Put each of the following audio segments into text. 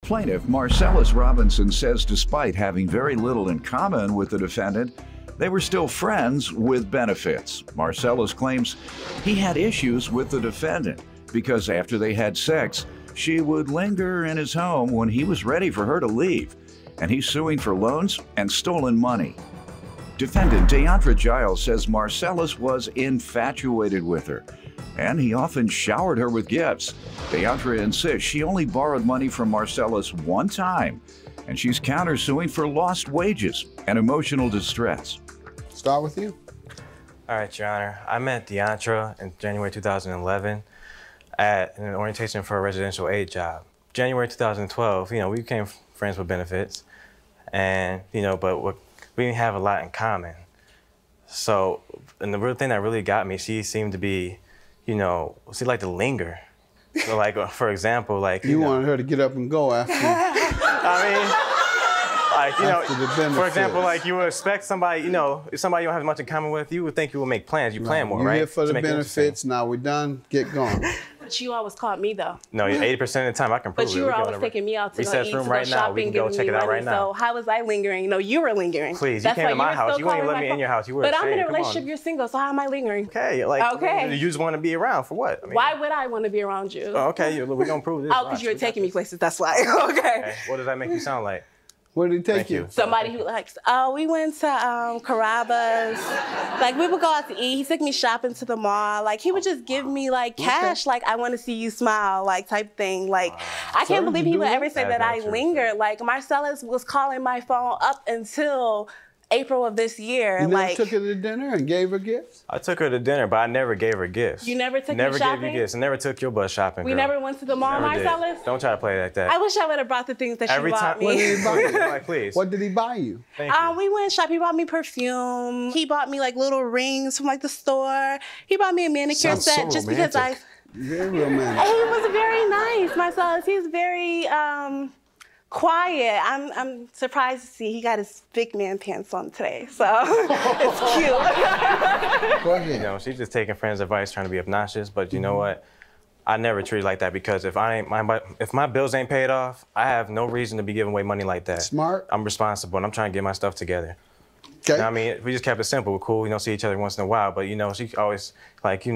Plaintiff Marcellus Robinson says despite having very little in common with the defendant, they were still friends with benefits. Marcellus claims he had issues with the defendant because after they had sex, she would linger in his home when he was ready for her to leave, and he's suing for loans and stolen money. Defendant Deandra Giles says Marcellus was infatuated with her, and he often showered her with gifts. Deandra insists she only borrowed money from Marcellus one time, and she's countersuing for lost wages and emotional distress. Start with you. All right, Your Honor. I met Deandra in January 2011 at an orientation for a residential aid job. January 2012, we became friends with benefits, and, but we didn't have a lot in common. So, and the real thing that really got me, she seemed to be, she liked to linger. So, like, for example, like, you wanted her to get up and go after. For example, like you would expect somebody, if somebody you don't have much in common with, you would think you would make plans. You plan more, right? You're here for the benefits. Now we're done. Get going. But you always called me though. No, 80% of the time I can prove it. But you were always taking me out to go eat, to go right now. We can go check it out right now. So how was I lingering? No, you were lingering. Please, you came to my house. You wouldn't even let me in your house. You were But I'm in a relationship. You're single. So how am I lingering? Okay, okay. You just want to be around for what? Why would I want to be around you? Okay, we're gonna prove this. Oh, because you were taking me places. That's why. Okay. What does that make you sound like? Where did he take you? Somebody who likes, we went to Carrabba's. Like, we would go out to eat. He took me shopping to the mall. Like, he would just give me, like, cash, like, I want to see you smile, like, type thing. Like, I can't believe he would ever say that I lingered. Like, Marcellus was calling my phone up until April of this year. You never took her to dinner and gave her gifts? I took her to dinner, but I never gave her gifts. You never took me shopping? Never gave you gifts. I never took your butt shopping, We never went to the mall, Marcellus? Don't try to play like that. I wish I would have brought the things that you bought me. What did he buy you? Like, please. What did he buy you? Thank you. We went shopping. He bought me perfume. He bought me like little rings from like the store. He bought me a manicure set just because I... Very romantic. He was very nice, Marcellus. He's very quiet. I'm surprised to see he got his big man pants on today, so it's cute. Go ahead. She's just taking friends' advice, trying to be obnoxious, but you know what? I never treat it like that because if my bills ain't paid off, I have no reason to be giving away money like that. Smart. I'm responsible, and I'm trying to get my stuff together. Okay. You know what I mean? We just kept it simple. We're cool, see each other once in a while, but, she always, like,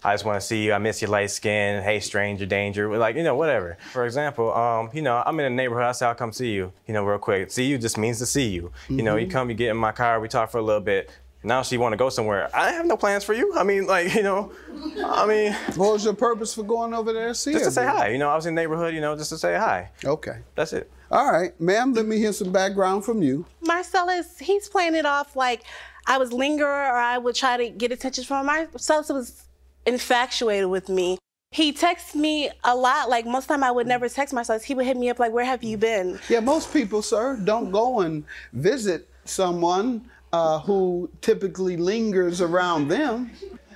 I just want to see you. I miss your light skin. Hey, stranger danger. Like, whatever. For example, I'm in the neighborhood. I say I'll come see you, real quick. See you just means to see you. You come, you get in my car, we talk for a little bit. Now she want to go somewhere. I have no plans for you. What was your purpose for going over there to see her? Just to say hi. I was in the neighborhood, just to say hi. Okay. That's it. All right, ma'am, let me hear some background from you. Marcellus, he's playing it off like I was lingerer or I would try to get attention from him. Marcellus was infatuated with me. He texts me a lot. Like, most of the time I would never text Marcellus. He would hit me up like, where have you been? Yeah, most people, sir, don't go and visit someone who typically lingers around them.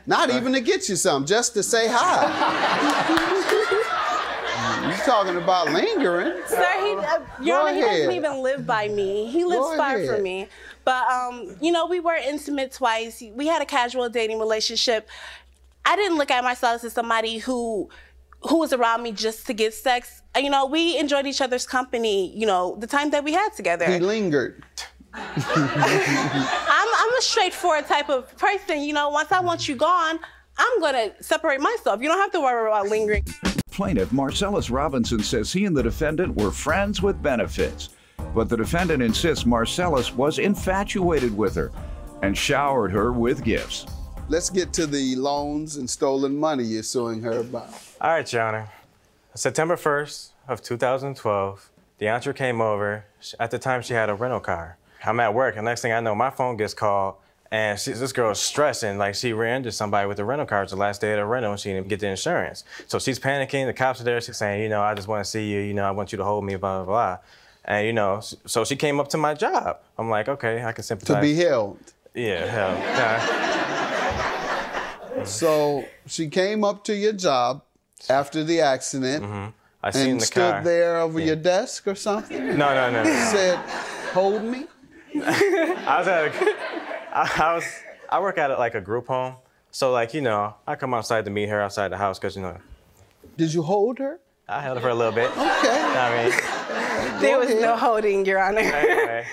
Not even to get you something, just to say hi. You're talking about lingering. Sir, Your Honor, he doesn't even live by me. He lives far from me. But, we were intimate twice. We had a casual dating relationship. I didn't look at Marcellus as somebody who was around me just to get sex. We enjoyed each other's company, the time that we had together. He lingered. I'm a straightforward type of person. Once I want you gone, I'm going to separate myself. You don't have to worry about lingering. Plaintiff Marcellus Robinson says he and the defendant were friends with benefits, but the defendant insists Marcellus was infatuated with her and showered her with gifts. Let's get to the loans and stolen money you're suing her about. All right, Your Honor. September 1st of 2012, Deandra came over. At the time, she had a rental car. I'm at work, and next thing I know, my phone gets called, and this girl's stressing, like she ran into somebody with the rental car. It's the last day of the rental, and she didn't get the insurance. So she's panicking. The cops are there. She's saying, I just want to see you. I want you to hold me, blah, blah, blah. And, so she came up to my job. I'm like, okay, I can sympathize. To be held. Yeah, hell. So she came up to your job after the accident I seen and the stood car. there over your desk or something? No. Said, hold me? I work at like a group home. So I come outside to meet her outside the house because, Did you hold her? I held her for a little bit. Okay. There was no holding, Your Honor. Anyway.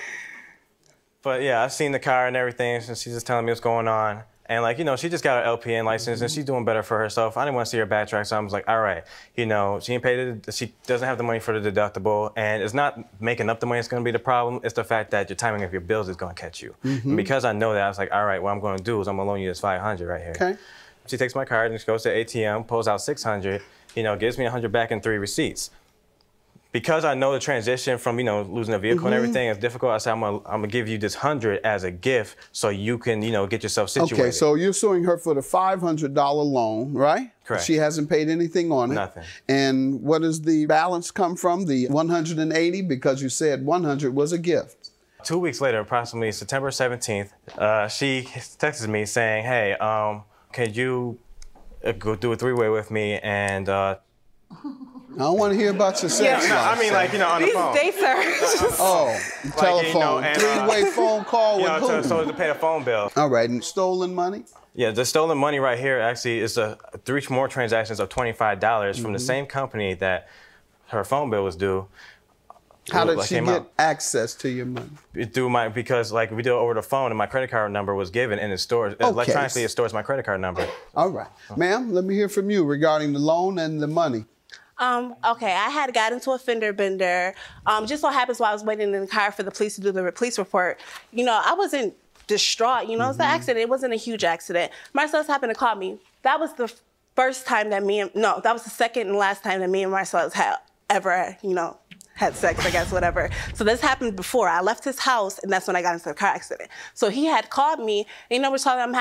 But yeah, I've seen the car and everything, and she's just telling me what's going on. And like, you know, she just got her LPN license and she's doing better for herself. I didn't want to see her backtrack, so I was like, all right, you know, she doesn't have the money for the deductible, and it's not making up the money that's going to be the problem. It's the fact that your timing of your bills is going to catch you. And because I know that, I was like, all right, what I'm going to do is I'm going to loan you this $500 right here. Okay. She takes my card and she goes to the ATM, pulls out $600, you know, gives me $100 back and 3 receipts. Because I know the transition from, you know, losing a vehicle and everything is difficult, I said, I'm gonna give you this $100 as a gift so you can, you know, get yourself situated. Okay, so you're suing her for the $500 loan, right? Correct. She hasn't paid anything on it. Nothing. And what does the balance come from? The 180, because you said 100 was a gift. 2 weeks later, approximately September 17th, she texted me saying, hey, can you go do a 3-way with me and I don't want to hear about your sex life. I mean, like, you know, on the phone. These dates are... Oh, telephone, you know, and, 3-way phone call with who? So to pay the phone bill. All right, and stolen money? Yeah, the stolen money right here actually is 3 more transactions of $25 from the same company that her phone bill was due. How did she get access to your money? Because like we did it over the phone and my credit card number was given and it stores, electronically it stores my credit card number. All right. Ma'am, let me hear from you regarding the loan and the money. Okay, I had got into a fender bender. Just so happens while I was waiting in the car for the police to do the police report, you know, I wasn't distraught. You know, it's an accident. It wasn't a huge accident. Marcellus happened to call me. That was the first time that that was the second and last time that me and Marcellus had ever, you know, had sex, I guess, whatever. So this happened before. I left his house, and that's when I got into the car accident. So he had called me, and you know, we're telling him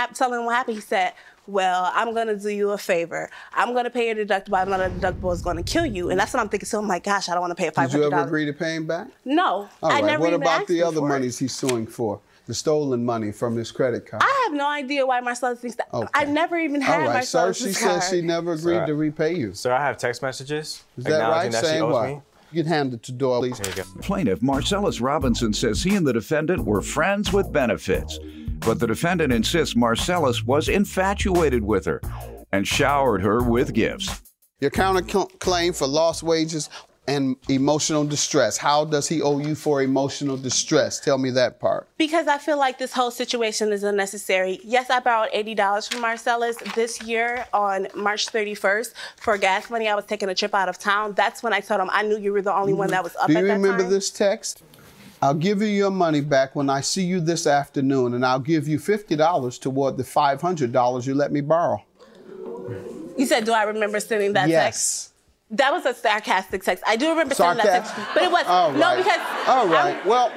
what happened. He said, well, I'm going to do you a favor. I'm going to pay your deductible. I know the deductible is going to kill you. And that's what I'm thinking. So I'm like, gosh, I don't want to pay a $500. Did you ever agree to pay him back? No. All right. I never What even about asked the other for monies he's suing for? The stolen money from his credit card? I have no idea why Marcellus thinks that. Okay. I never even had Marcellus' card. Sir, she says she never agreed to repay you. Sir, I have text messages Is that right? that Saying she owes what? me. You can hand it to Doyle, please. There you go. Plaintiff Marcellus Robinson says he and the defendant were friends with benefits, but the defendant insists Marcellus was infatuated with her and showered her with gifts. Your counterclaim for lost wages and emotional distress. How does he owe you for emotional distress? Tell me that part. Because I feel like this whole situation is unnecessary. Yes, I borrowed $80 from Marcellus this year on March 31st for gas money. I was taking a trip out of town. That's when I told him I knew you were the only one that was up at that time. Do you remember this text? I'll give you your money back when I see you this afternoon, and I'll give you $50 toward the $500 you let me borrow. You said, do I remember sending that text? Yes. That was a sarcastic text. I do remember sending that text, but it was no, because all right. Well.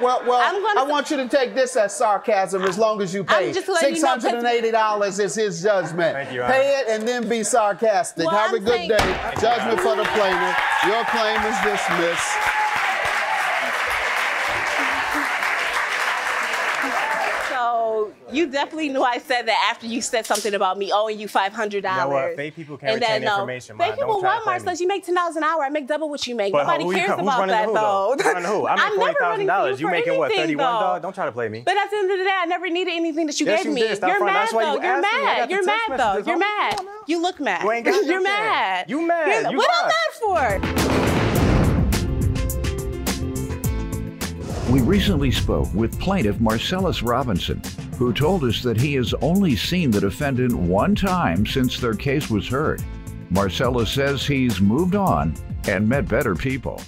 I want you to take this as sarcasm as long as you pay. $680 is his judgment. Thank you, pay it and then be sarcastic. Have a good day. Judgment for the plaintiff. Your claim is dismissed. So you definitely knew I said that after you said something about me owing you $500. You know what? Fake people can't retain information. Fake people want Marcellus. You make $10 an hour. I make double what you make. But Nobody cares about that, though. Who's running who? I make $40,000. You making what? 31, dog? Don't try to play me. But at the end of the day, I never needed anything that you gave me. You're mad, though. You're mad. You're mad, though. You're mad. You look mad. You ain't got You're mad. You mad. What I'm mad for? We recently spoke with plaintiff Marcellus Robinson, who told us that he has only seen the defendant one time since their case was heard. Marcellus says he's moved on and met better people.